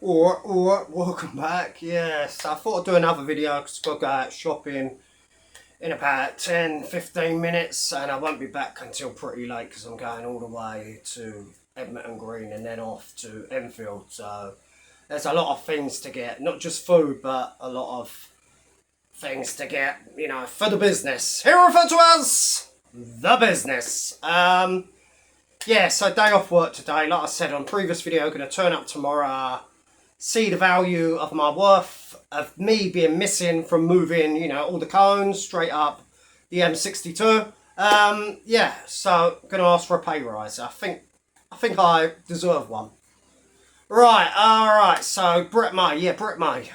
Alright, welcome back. Yes, I thought I'd do another video because I've got to go out shopping in about 10-15 minutes and I won't be back until pretty late because I'm going all the way to Edmonton Green and then off to Enfield. So there's a lot of things to get, not just food but a lot of things to get, you know, for the business. Here referred to as the business. Yeah, so day off work today. Like I said on previous video, going to turn up tomorrow, see the value of my worth, of me being missing from moving, you know, all the cones straight up the M62. Yeah, so going to ask for a pay rise. I think I deserve one. Right, alright, so Brett May. Yeah, Brett May.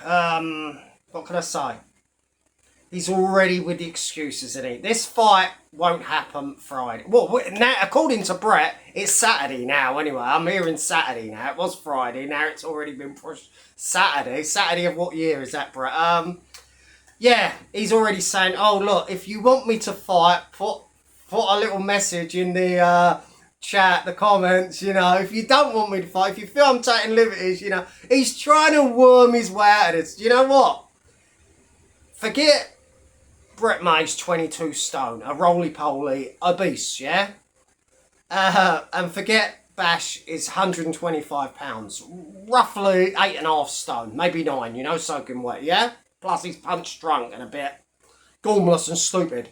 What can I say? He's already with the excuses, isn't he? This fight won't happen Friday. Well, now, according to Brett, it's Saturday now anyway. I'm hearing Saturday now. It was Friday. Now it's already been pushed Saturday. Saturday of what year is that, Brett? Yeah, he's already saying, oh, look, if you want me to fight, put a little message in the chat, the comments, you know. If you don't want me to fight, if you feel I'm taking liberties, you know. He's trying to worm his way out of this. You know what? Forget Brett May's 22 stone, a roly-poly, obese, yeah? And forget Bash is 125 pounds, roughly 8.5 stone, maybe 9, you know, soaking wet, yeah? Plus he's punch drunk and a bit gormless and stupid.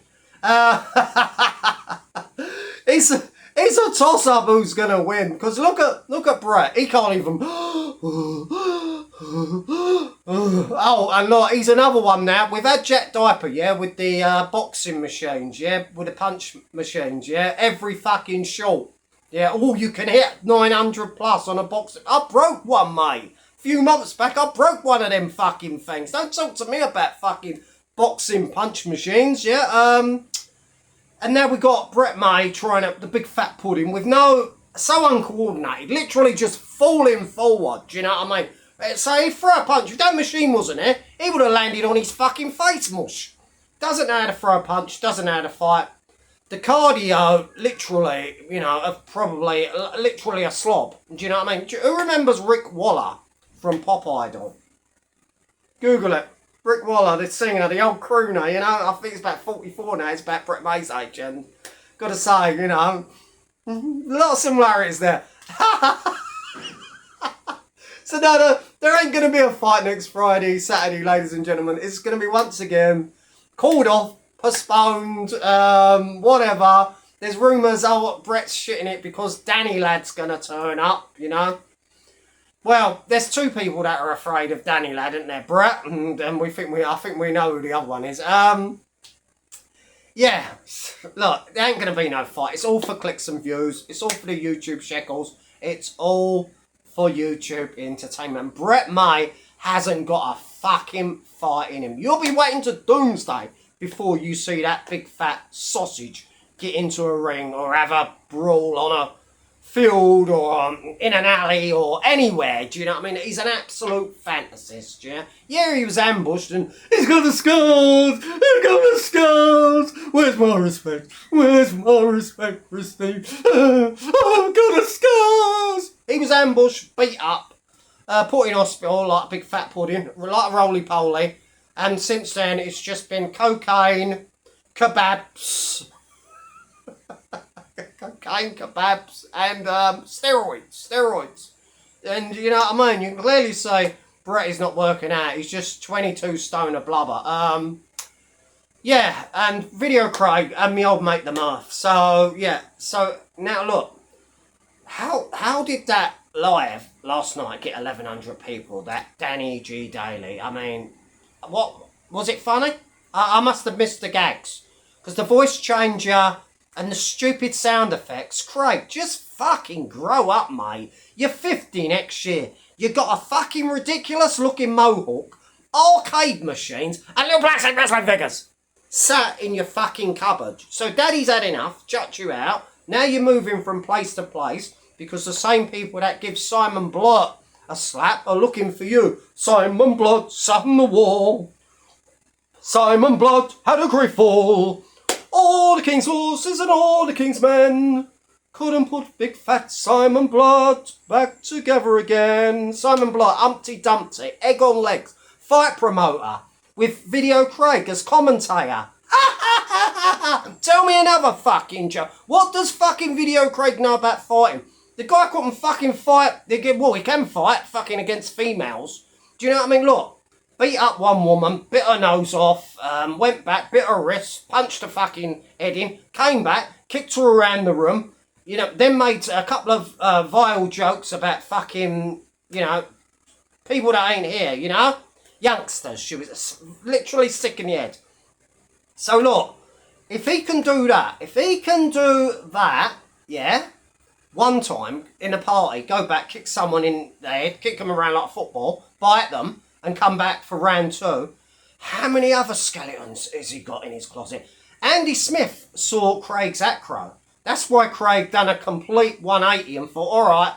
It's a toss-up who's going to win, because look at Brett, he can't even... Oh, and look, he's another one now. We've had Jet Diaper, yeah, with the boxing machines, yeah, with the punch machines, yeah, every fucking shot. Yeah, oh, you can hit 900 plus on a boxing. I broke one, mate. A few months back, I broke one of them fucking things. Don't talk to me about fucking boxing punch machines, yeah. And now we got Brett May trying up the big fat pudding with so uncoordinated, literally just falling forward, do you know what I mean? So he threw a punch. If that machine wasn't there, he would have landed on his fucking face mush. Doesn't know how to throw a punch, doesn't know how to fight. The cardio, literally, you know, probably literally a slob. Do you know what I mean? Who remembers Rick Waller from Pop Idol? Google it. Rick Waller, the singer, the old crooner, you know. I think it's about 44 now. It's about Brett May's age. And got to say, you know, a lot of similarities there. So no, there ain't going to be a fight next Friday, Saturday, ladies and gentlemen. It's going to be once again called off, postponed, whatever. There's rumours, oh, Brett's shitting it because Danny Ladd's going to turn up, you know. Well, there's two people that are afraid of Danny Ladd, isn't there? Brett, and I think we know who the other one is. Yeah, look, there ain't going to be no fight. It's all for clicks and views. It's all for the YouTube shekels. It's all for YouTube entertainment. Brett May hasn't got a fucking fight in him. You'll be waiting to doomsday before you see that big fat sausage get into a ring or have a brawl on a field or in an alley or anywhere. Do you know what I mean? He's an absolute fantasist, yeah? Yeah, he was ambushed and he's got the scars! He's got the scars! Where's my respect? Where's my respect for Steve? Oh, I've got the scars! He was ambushed, beat up, put in hospital like a big fat pudding, like a roly-poly, and since then it's just been cocaine, kebabs, and steroids. And you know what I mean? You can clearly say Brett is not working out. He's just 22 stone of blubber. Yeah, and Video Craig and me old mate the Murph. So yeah, so now look. How did that live last night get 1,100 people? That Danny G Daily. I mean, what was it funny? I must have missed the gags because the voice changer and the stupid sound effects. Craig, just fucking grow up, mate. You're 50 next year. You got a fucking ridiculous looking mohawk, arcade machines, and little plastic wrestling figures sat in your fucking cupboard. So Daddy's had enough. Shut you out. Now you're moving from place to place because the same people that give Simon Blurt a slap are looking for you. Simon Blurt sat on the wall. Simon Blurt had a great fall. All the king's horses and all the king's men couldn't put big fat Simon Blood back together again. Simon Blood, Humpty Dumpty, egg on legs, fight promoter with Video Craig as commentator. Tell me another fucking joke. What does fucking Video Craig know about fighting? The guy couldn't fucking fight. Well, he can fight fucking against females. Do you know what I mean? Look, beat up one woman, bit her nose off, went back, bit her wrist, punched her fucking head in, came back, kicked her around the room, you know, then made a couple of vile jokes about fucking, you know, people that ain't here, you know? Youngsters. She was literally sick in the head. So look, if he can do that, yeah, one time in a party, go back, kick someone in the head, kick them around like a football, bite them, and come back for round 2, how many other skeletons has he got in his closet? Andy Smith saw Craig's acro. That's why Craig done a complete 180 and thought, all right,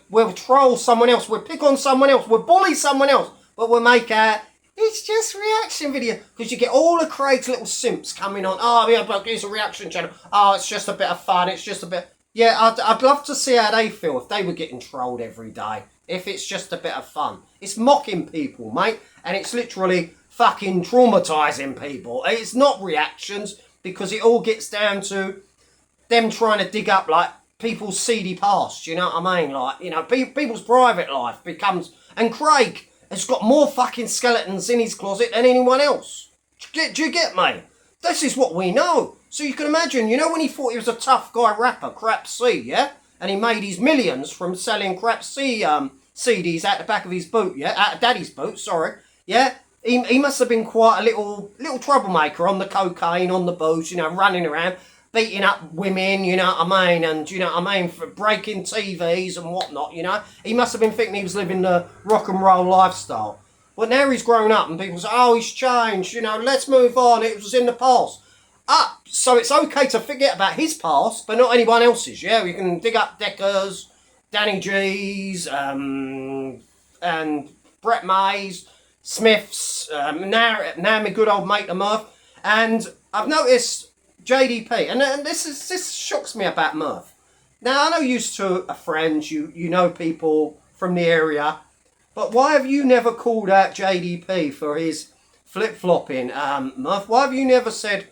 we'll troll someone else, we'll pick on someone else, we'll bully someone else, but we'll make it's just reaction video. Because you get all of Craig's little simps coming on. Oh, yeah, but it's a reaction channel. Oh, it's just a bit of fun. It's just a bit... Yeah, I'd love to see how they feel if they were getting trolled every day. If it's just a bit of fun. It's mocking people, mate. And it's literally fucking traumatising people. It's not reactions because it all gets down to them trying to dig up, like, people's seedy past. You know what I mean? Like, you know, people's private life becomes... And Craig has got more fucking skeletons in his closet than anyone else. Do you get me? This is what we know. So you can imagine, you know when he thought he was a tough guy rapper, Crap C, yeah? And he made his millions from selling Crap C CDs out the back of his boot, yeah? Out of Daddy's boot, sorry. Yeah? He must have been quite a little troublemaker on the cocaine, on the booze, you know, running around, beating up women, you know what I mean, and, you know what I mean, for breaking TVs and whatnot, you know. He must have been thinking he was living the rock and roll lifestyle. But now he's grown up and people say, oh, he's changed, you know, let's move on, it was in the past. So it's okay to forget about his past, but not anyone else's, yeah? We can dig up Deckers, Danny G's, and Brett Mays, Smiths, now my good old mate, the Murph. And I've noticed JDP, and this shocks me about Murph. Now, I know you two are friends, you know people from the area, but why have you never called out JDP for his flip-flopping, Murph? Why have you never said,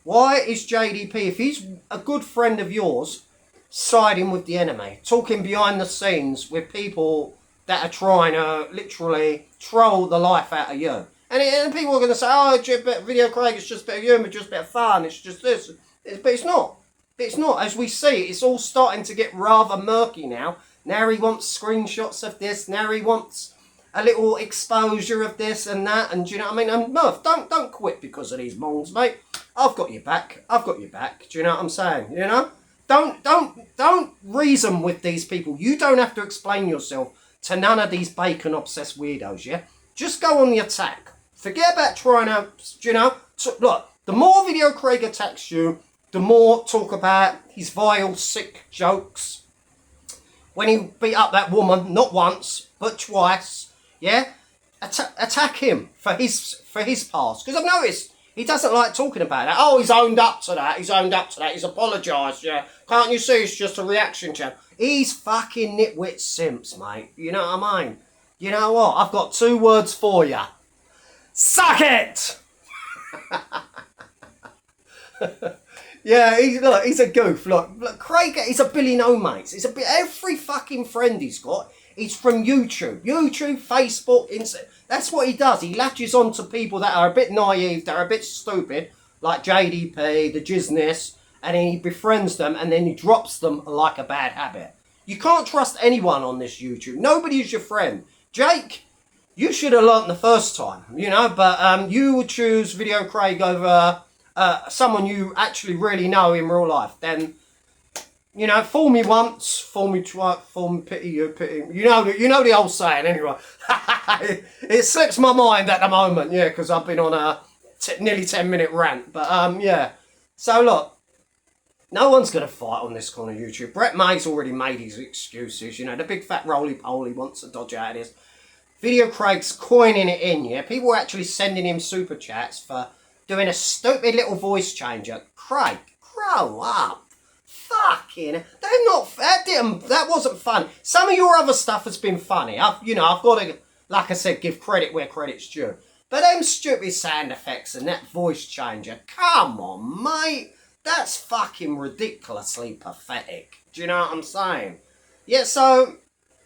why is JDP, if he's a good friend of yours, siding with the enemy, talking behind the scenes with people that are trying to literally troll the life out of you? And people are going to say, oh, Video Craig, it's just a bit of humour, just a bit of fun, it's just this. But it's not. It's not. As we see, it's all starting to get rather murky now. Now he wants screenshots of this, now he wants a little exposure of this and that, and do you know what I mean? And Murph, don't quit because of these mongs, mate. I've got your back. I've got your back. Do you know what I'm saying? You know? Don't reason with these people. You don't have to explain yourself to none of these bacon-obsessed weirdos, yeah? Just go on the attack. Forget about trying to, you know... Look, the more Video Craig attacks you, the more talk about his vile, sick jokes. When he beat up that woman, not once, but twice, yeah? Attack him for his past. Because I've noticed he doesn't like talking about that. Oh, he's owned up to that. He's apologised, yeah? Can't you see it's just a reaction channel? He's fucking nitwit simps, mate. You know what I mean? You know what? I've got 2 words for you. Suck it! Yeah, he's a goof. Look, Craig, he's a Billy No Mates. Every fucking friend he's got, he's from YouTube. YouTube, Facebook, Instagram. That's what he does. He latches on to people that are a bit naive, that are a bit stupid, like JDP, the Jizness, and then he befriends them, and then he drops them like a bad habit. You can't trust anyone on this YouTube. Nobody is your friend. Jake, you should have learnt the first time, you know, but you would choose Video Craig over someone you actually really know in real life. Then, you know, fool me once, fool me twice, fool me, pity you, pity me. You know the old saying anyway. It slips my mind at the moment, yeah, because I've been on a nearly 10-minute rant. But, yeah. So, look, no one's going to fight on this kind of YouTube. Brett May's already made his excuses, you know. The big fat roly-poly wants to dodge out of this. Video Craig's coining it in, yeah. People are actually sending him super chats for doing a stupid little voice changer. Craig, grow up. Fucking, they're not. That wasn't fun. Some of your other stuff has been funny. I've got to, like I said, give credit where credit's due. But them stupid sound effects and that voice changer, come on, mate. That's fucking ridiculously pathetic. Do you know what I'm saying? Yeah, so,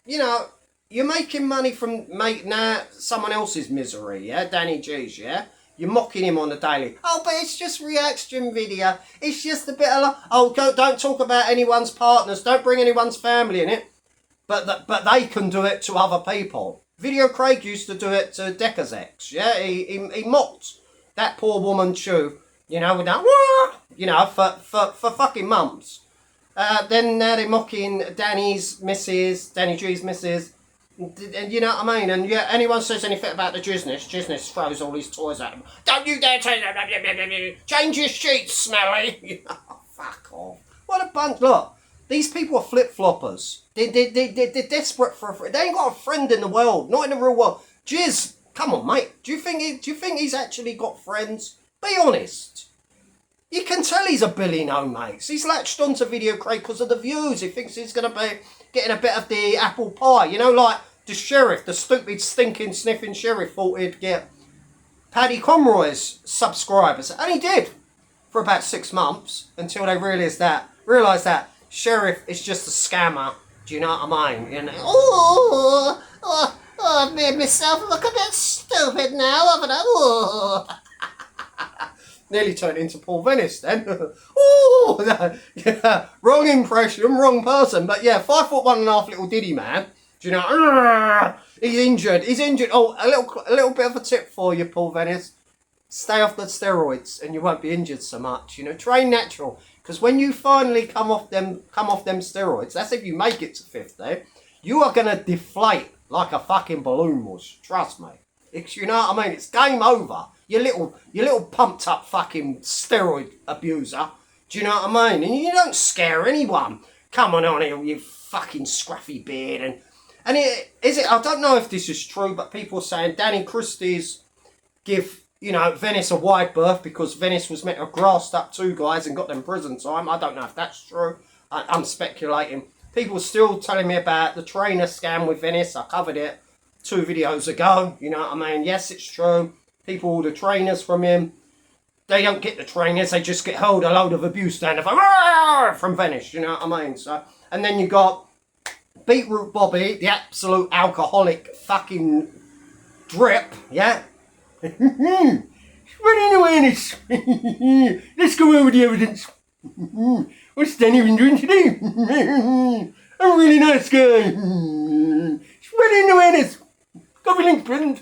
you're making money from making someone else's misery, yeah? Danny G's, yeah? You're mocking him on the daily. Oh, but it's just reaction video. It's just a bit of don't talk about anyone's partners. Don't bring anyone's family in it. But they can do it to other people. Video Craig used to do it to Decca's ex, yeah? He mocked that poor woman too, with that, for fucking months. Then now they're mocking Danny G's missus. And you know what I mean? And yeah, anyone says anything about the Jiznis throws all his toys at him. Don't you dare change your sheets, smelly. Fuck off. What a bunch. Look, these people are flip-floppers. They're desperate for a friend. They ain't got a friend in the world. Not in the real world. Jiz, come on, mate. Do you think he's actually got friends? Be honest. You can tell he's a Billy No Mates. He's latched onto Video Craig because of the views. He thinks he's going to be getting a bit of the apple pie. Like the sheriff, the stupid, stinking, sniffing sheriff thought he'd get Paddy Conroy's subscribers. And he did for about 6 months until they realised that sheriff is just a scammer. Do you know what I mean? I've made myself look a bit stupid now, haven't I? Nearly turned into Paul Venice then. Yeah, wrong impression, wrong person. But yeah, 5'1.5" little Diddy man. Do you know? He's injured. Oh, a little bit of a tip for you, Paul Venice. Stay off the steroids, and you won't be injured so much. Train natural. Because when you finally come off them steroids, that's if you make it to 50. You are gonna deflate like a fucking balloon was. Trust me. You know what I mean? It's game over. You little pumped up fucking steroid abuser. Do you know what I mean? And you don't scare anyone. Come on here, you fucking scruffy beard. And I don't know if this is true, but people are saying Danny Christie's give, Venice a wide berth because Venice was meant to have grassed up 2 guys and got them prison time. I don't know if that's true. I'm speculating. People are still telling me about the trainer scam with Venice. I covered it 2 videos ago. You know what I mean? Yes, it's true. People order trainers from him. They don't get the trainers. They just get held a load of abuse down from Venice. You know what I mean? So, and then you got Beetroot Bobby, the absolute alcoholic fucking drip. Yeah. Running awareness. Let's go over the evidence. What's Danny been doing today? I'm a really nice guy. Spreading awareness. Got me linked present.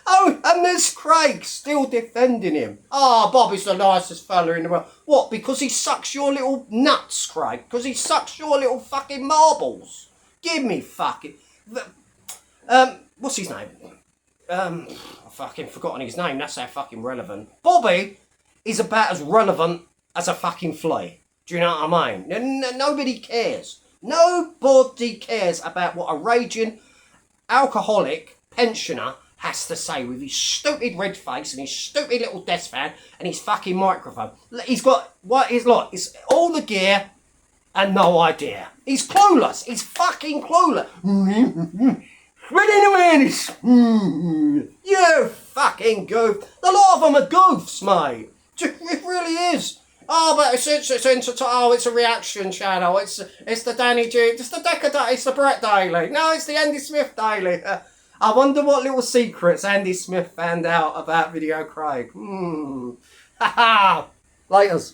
Oh, and there's Craig still defending him. Oh, Bobby's the nicest fella in the world. What, because he sucks your little nuts, Craig? Because he sucks your little fucking marbles? Give me fucking... What's his name? I've fucking forgotten his name. That's how fucking relevant. Bobby is about as relevant as a fucking flea. Do you know what I mean? Nobody cares. Nobody cares about what a raging alcoholic pensioner has to say with his stupid red face and his stupid little desk fan and his fucking microphone. He's got it's all the gear and no idea. He's clueless. He's fucking clueless. Spreading awareness. You fucking goof. A lot of them are goofs, mate. It really is. Oh, but it's a reaction channel. It's the Danny G. It's the Decca. It's the Brett Daily. No, it's the Andy Smith Daily. I wonder what little secrets Andy Smith found out about Video Craig. Ha ha. Laters.